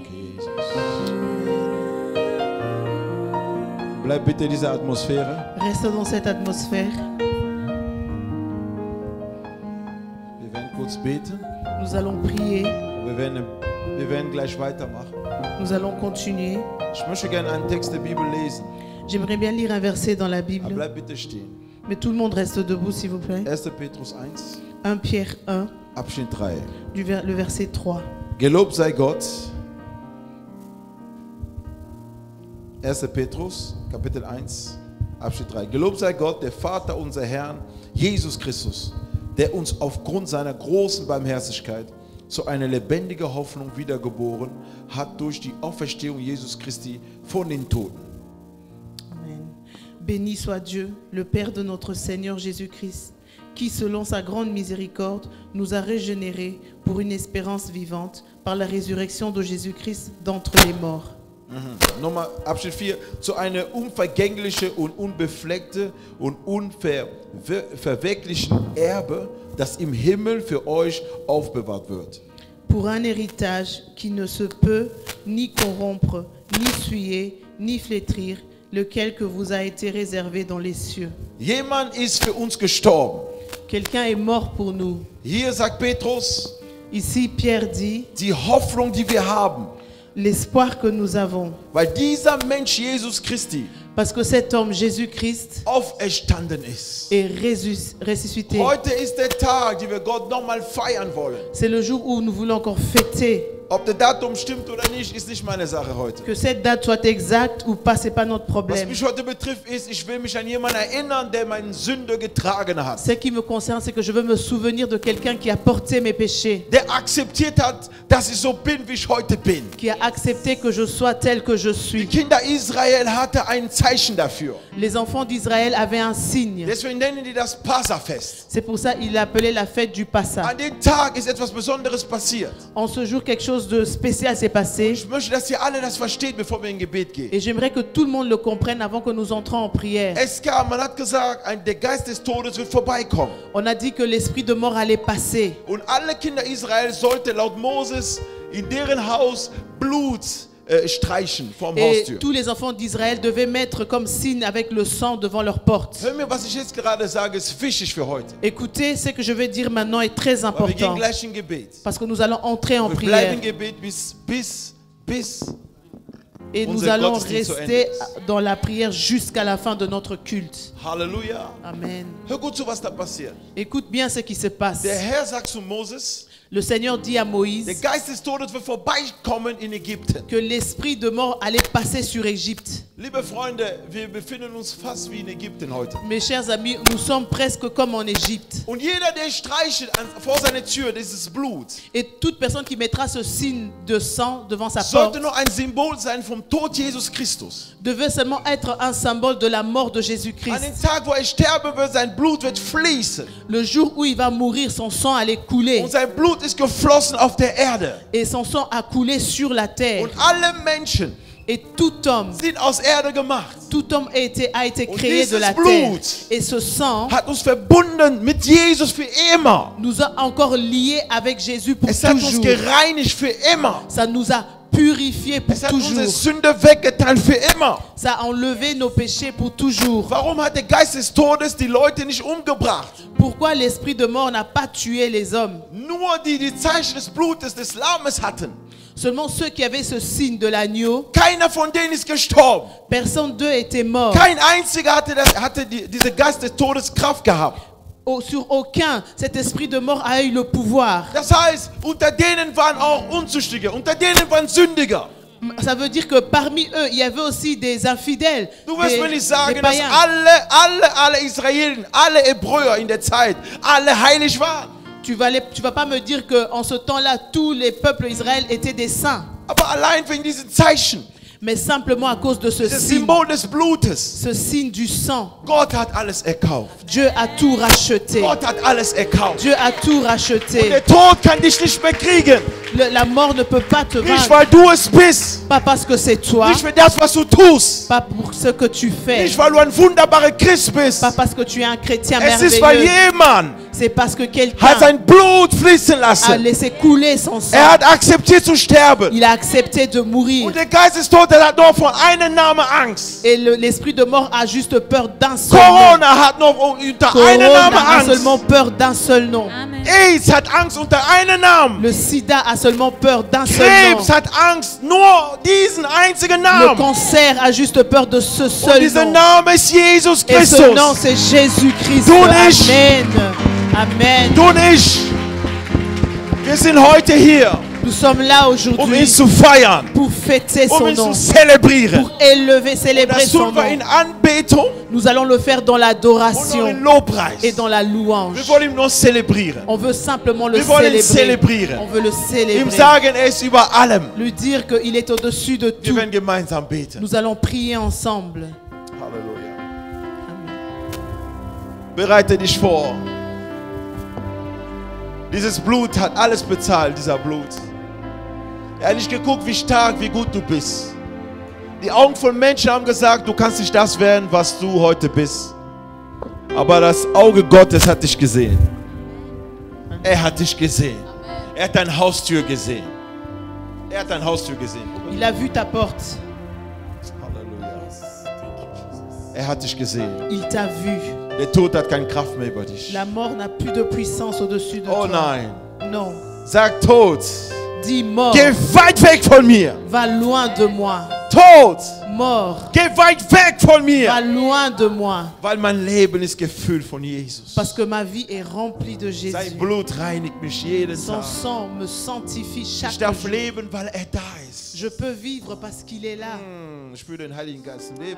Danke, Jesus. Bleib bitte in dieser Atmosphäre. Reste dans cette atmosphère. Wir werden kurz beten. Nous allons prier. Wir werden gleich weitermachen. Nous allons continuer. Ich möchte gerne einen Text der Bibel lesen. J'aimerais bien lire un verset dans la Aber Bible. bleib bitte stehen. Mais tout le monde reste debout, s'il vous plaît. 1. Petrus 1, 1 Pierre 1, Abschnitt 3. le verset 3. Gelobt sei Gott. 1. Petrus, Kapitel 1, Abschnitt 3. Gelobt sei Gott, der Vater unser Herrn, Jesus Christus, der uns aufgrund seiner großen Barmherzigkeit zu einer lebendigen Hoffnung wiedergeboren hat durch die Auferstehung Jesus Christi von den Toten. Amen. Béni soit Dieu, le Père de notre Seigneur Jésus-Christ, qui, selon sa grande miséricorde, nous a régénérés pour une espérance vivante par la résurrection de Jésus-Christ d'entre les morts. Nochmal Abschnitt 4. Zu einer unvergänglichen und unbefleckten und unverwelklichen Erbe, das im Himmel für euch aufbewahrt wird. Pour un héritage qui ne se peut ni corrompre, ni souiller, ni flétrir, lequel que vous a été réservé dans les cieux. Jemand ist für uns gestorben. Quelqu'un est mort pour nous. Hier sagt Petrus, Ici, Pierre dit, die Hoffnung, die wir haben, l'espoir que nous avons. weil dieser Mensch Jesus Christi Parce que cet homme, Jésus-Christ, auferstanden ist. est ressuscité. Heute ist der Tag, den wir Gott nochmal feiern wollen. C'est le jour où nous voulons encore fêter. Ob das Datum stimmt oder nicht, ist nicht meine Sache heute. Que cette date soit exacte ou pas, c'est pas notre Was problème. mich heute betrifft, ist, ich will mich an jemanden erinnern, der meine Sünde getragen hat. Ce qui me concerne, c'est que je veux me souvenir de quelqu'un qui a porté mes péchés, Der akzeptiert hat, dass ich so bin, wie ich heute bin. qui a accepté que je sois tel que je Die suis. Kinder Israel hatten ein Zeichen dafür. Les enfants d'Israël avaient un signe. Deswegen nennen die das Passafest. C'est pour ça qu'il appelait la fête du Passa. An dem Tag ist etwas Besonderes passiert. En ce jour, quelque chose de spécial s'est passé. Ich möchte, dass ihr alle das versteht, bevor wir in Gebet gehen. Et j'aimerais que tout le monde le comprenne avant que nous entrons en prière. Man hat gesagt, der Geist des Todes wird vorbeikommen. On a dit que l'esprit de mort allait passer. Und alle Kinder Israel sollten laut Moses in deren Haus Blut streichen vorm Et Haustür. tous les enfants d'Israël devaient mettre comme signe avec le sang devant leur porte. Hör mir, was ich jetzt gerade sage, ist wichtig für heute. Écoutez, ce que je vais dire maintenant est très Aber wir gehen important. gleich in Gebet. Parce que nous allons entrer en Wir prière. bleiben in Gebet bis Et nous unser allons Gottesdienst zu Ende rester ist. dans la prière jusqu'à la fin de notre culte. Halleluja. Amen. Hör gut zu, was da passiert. Écoute bien ce qui se passe. Der Herr sagt zu Moses, Le Seigneur dit à der Moïse Geist des Todes wird vorbeikommen in Ägypten. que l'esprit de mort allait passer sur Égypte. Liebe Freunde, wir befinden uns fast wie in Ägypten heute. Mes chers amis, nous sommes presque comme en Égypte. Und jeder, der streichelt vor seine Tür dieses Blut, Et toute personne qui mettra ce signe de sang devant sa porte sollte nur ein Symbol sein vom Tod Jesus Christus. devait seulement être un symbole de la mort de An Jésus-Christ. dem Tag, wo er sterben wird, sein Blut wird fließen. Le jour où il va mourir, son sang allait couler. Und sein Blut ist geflossen auf der Erde. Et son sang a coulé sur la terre. Und alle Menschen Et tout homme sind aus Erde gemacht. a été Und créé de la dieses terre. Blut Et ce sang hat uns verbunden mit Jesus für immer. nous a encore liés avec Jésus pour Es hat uns toujours. gereinigt für immer. Ça nous a purifiés pour Es hat unsere toujours. Sünde weggetan für immer. Ça a enlevé nos péchés pour toujours. Warum hat der Geist des Todes die Leute nicht umgebracht? Pourquoi l'esprit de mort n'a pas tué les hommes? Nur die, die Zeichen des Blutes des Lammes hatten. Seulement ceux qui avaient ce signe de l'agneau. Keiner von denen ist gestorben. Personne d'eux était mort. Kein einziger hatte diese Geist des Todes Kraft gehabt. Sur aucun, cet esprit de mort a eu le pouvoir. Das heißt, unter denen waren auch Unzüchtige, unter denen waren Sündiger. Ça veut dire que parmi eux, il y avait aussi des infidèles, Du wirst mir nicht des sagen, dass païens. alle Israeliten, alle Hebräer in der Zeit, alle heilig waren. Tu vas pas me dire qu'en ce temps-là, tous les peuples d'Israël étaient des saints. Aber allein wegen diesen Zeichen, Mais simplement à cause de ce das signe, Symbol des Blutes, ce signe du sang. Gott hat alles erkauft. Dieu a tout racheté. Gott hat alles erkauft. Dieu a tout Und racheté. der Tod kann dich nicht mehr kriegen. La mort ne peut pas te Nicht, vaincre. weil du es bist. Pas parce que c'est toi. Nicht für das, was du tust. Pas pour ce que tu fais. Nicht, weil du ein wunderbarer Christ bist. Pas parce que tu es un chrétien Es ist, weil merveilleux. jemand C'est parce que hat quelqu'un sein Blut fließen a lassen. laissé couler son sang. Er hat akzeptiert zu sterben. Il a accepté de mourir. Und der Geist ist tot, er hat nur von einem Namen Angst. Et l'esprit de mort a juste peur d'un seul nom. Corona hat nur unter einem Corona Namen a seulement Angst. peur d'un seul nom. AIDS hat Angst unter einem Namen. Le sida a seulement peur d'un seul Krebs nom. hat Angst nur diesen einzigen Le Namen. cancer a juste peur de ce Und seul dieser nom. Name ist Jesus Et ce nom, Christus. c'est Jésus-Christ. Du und ich. Amen. Amen. Du und ich, wir sind heute hier, Nous sommes là um aujourd'hui ihn zu feiern, pour fêter um son ihn zu nom, zelebrieren. pour élever, célébrer Das son tun wir nom. in Anbetung Nous allons le faire dans und auch l'adoration in Lobpreis. et dans la louange. Wir wollen ihn nur zelebrieren. On veut simplement le Wir wollen ihn célébrer. zelebrieren. On veut le Ihm célébrer. sagen, er ist über allem. Lui dire qu'il est au-dessus de Wir tout. werden gemeinsam beten. Nous allons prier ensemble. Halleluja. Amen. Bereite dich vor. Dieses Blut hat alles bezahlt, dieser Blut. Er hat nicht geguckt, wie stark, wie gut du bist. Die Augen von Menschen haben gesagt, du kannst nicht das werden, was du heute bist. Aber das Auge Gottes hat dich gesehen. Er hat dich gesehen. Er hat deine Haustür gesehen. Er hat deine Haustür gesehen. Il a vu ta porte. Halleluja. Er hat dich gesehen. Il t'a vu. Der Tod hat keine Kraft mehr über dich. La mort n'a plus de puissance au-dessus de Oh toi. nein. Non. Sag Tod. Dis mort. Geh weit weg von mir. Va loin de moi. Tod. Mort. Geh weit weg von mir. Va loin de moi. Weil mein Leben ist gefüllt von Jesus. Parce que ma vie est remplie de Sein Jésus. Blut reinigt mich jeden Son Tag. sang me sanctifie Ich chaque darf jour. leben, weil er da ist. Je peux vivre parce qu'il est là. Ich spüre den Heiligen Geist. Amen.